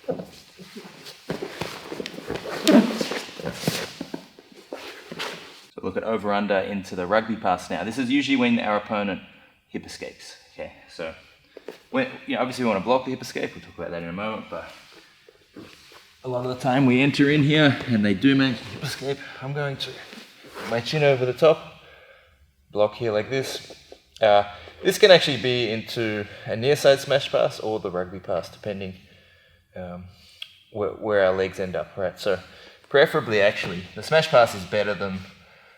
So look at over under into the rugby pass now. This is usually when our opponent hip escapes. Okay, so when, obviously we want to block the hip escape. We'll talk about that in a moment, but a lot of the time we enter in here and they do make a hip escape. I'm going to put my chin over the top, block here like this. This can actually be into a near side smash pass or the rugby pass, depending where our legs end up, right? So preferably actually, the smash pass is better than,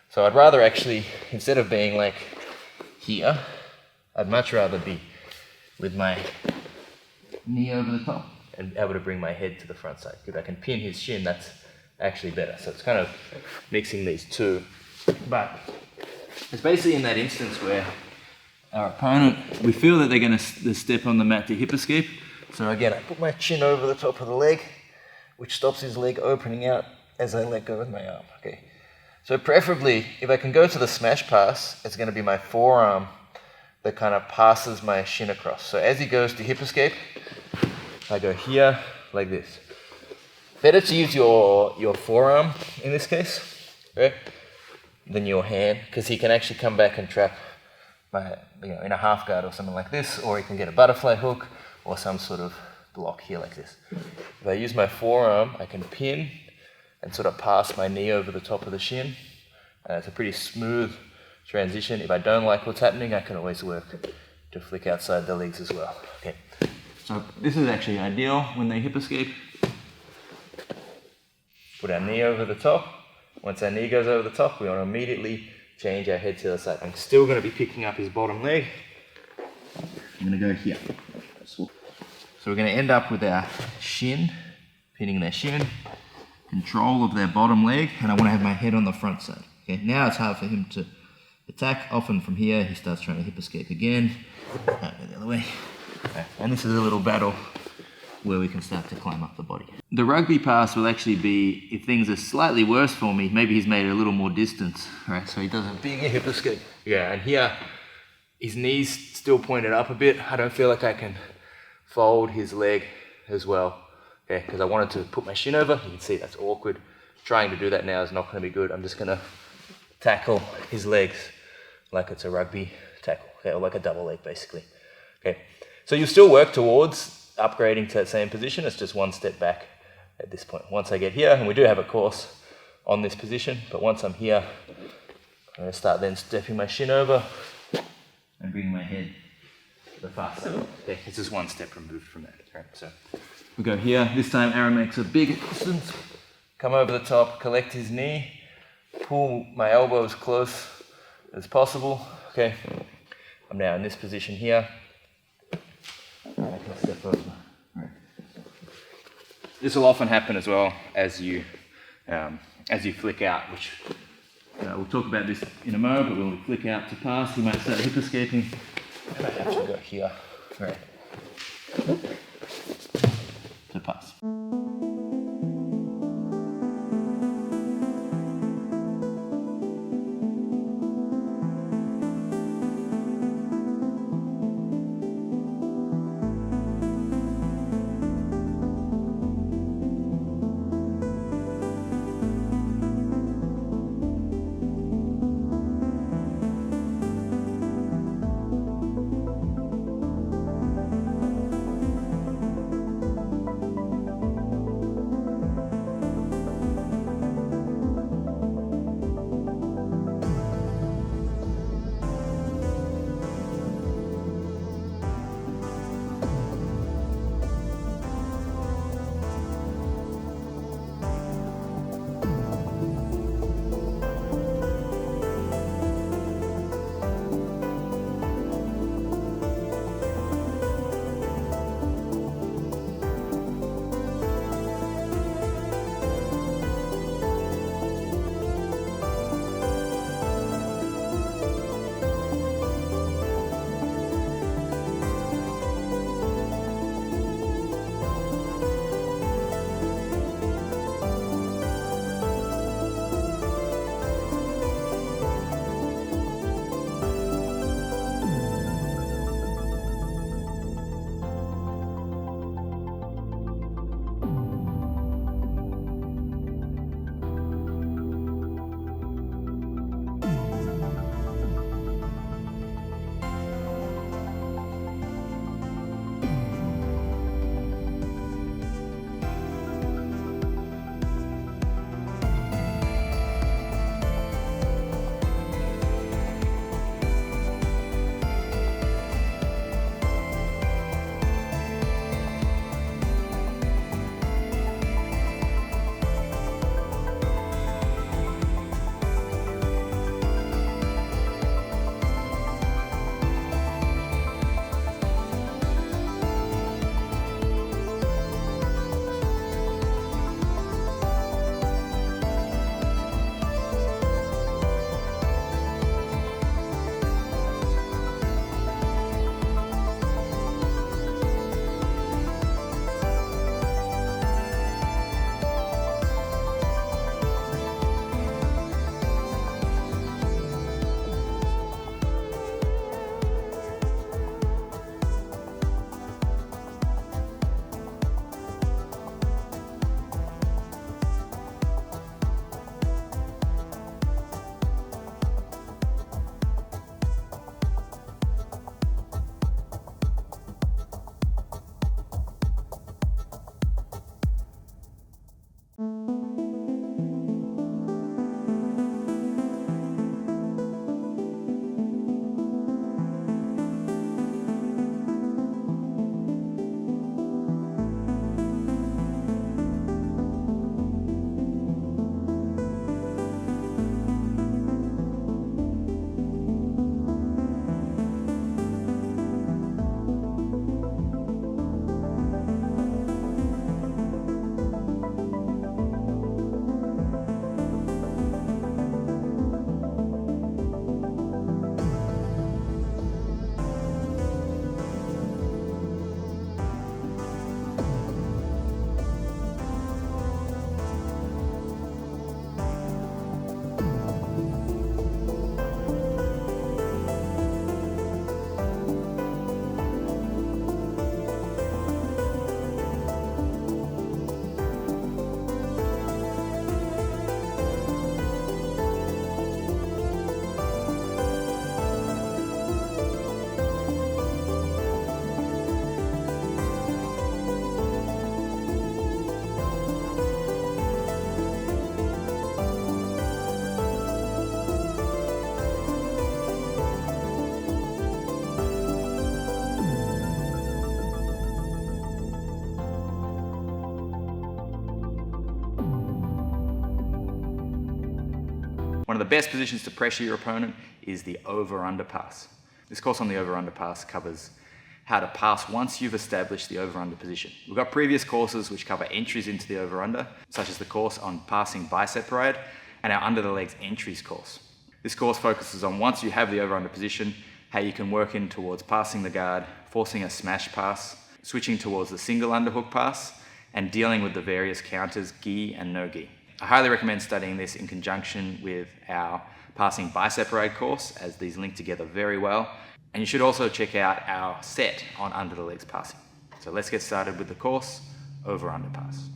so I'd rather actually, instead of being like here, I'd much rather be with my knee over the top and able to bring my head to the front side. If I can pin his shin, that's actually better. So it's kind of mixing these two. But it's basically in that instance where our opponent, we feel that they're going to step on the mat to hip escape. So again, I put my chin over the top of the leg, which stops his leg opening out as I let go with my arm. Okay. So preferably, if I can go to the smash pass, it's going to be my forearm that kind of passes my shin across. So as he goes to hip escape, I go here like this. Better to use your forearm in this case, right, than your hand, because he can actually come back and trap in a half guard or something like this, or he can get a butterfly hook or some sort of block here like this. If I use my forearm, I can pin and sort of pass my knee over the top of the shin. It's a pretty smooth transition. If I don't like what's happening, I can always work to flick outside the legs as well. Okay. So this is actually ideal when they hip escape. Put our knee over the top. Once our knee goes over the top, we want to immediately change our head to the side. I'm still going to be picking up his bottom leg. I'm going to go here. So we're going to end up with our shin, pinning their shin, control of their bottom leg, and I want to have my head on the front side. Okay, now it's hard for him to attack. Often from here, he starts trying to hip escape again. Go the other way. Okay. And this is a little battle where we can start to climb up the body. The rugby pass will actually be, if things are slightly worse for me, maybe he's made a little more distance, right? So he does a bigger hip escape. Yeah, and here, his knees still pointed up a bit. I don't feel like I can fold his leg as well, okay? Because I wanted to put my shin over. You can see that's awkward. Trying to do that now is not going to be good. I'm just going to tackle his legs like it's a rugby tackle, okay? Or like a double leg, basically. Okay, so you still work towards upgrading to that same position. It's just one step back at this point. Once I get here, and we do have a course on this position, but once I'm here, I'm going to start then stepping my shin over and bringing my head to the far side. Okay, it's just one step removed from that. Right? So we go here. This time Aaron makes a big distance. Come over the top, collect his knee, pull my elbow as close as possible. Okay, I'm now in this position here. I can step over. Right. This will often happen as well as you flick out, which we'll talk about this in a moment, but when we flick out to pass, you might start hip escaping, and I have to go here, right, to pass. One of the best positions to pressure your opponent is the over-under pass. This course on the over-under pass covers how to pass once you've established the over-under position. We've got previous courses which cover entries into the over-under, such as the course on passing bicep parade and our under the legs entries course. This course focuses on once you have the over-under position, how you can work in towards passing the guard, forcing a smash pass, switching towards the single underhook pass, and dealing with the various counters, gi and no gi. I highly recommend studying this in conjunction with our passing bicep parade course, as these link together very well. And you should also check out our set on under the legs passing. So let's get started with the course over under pass.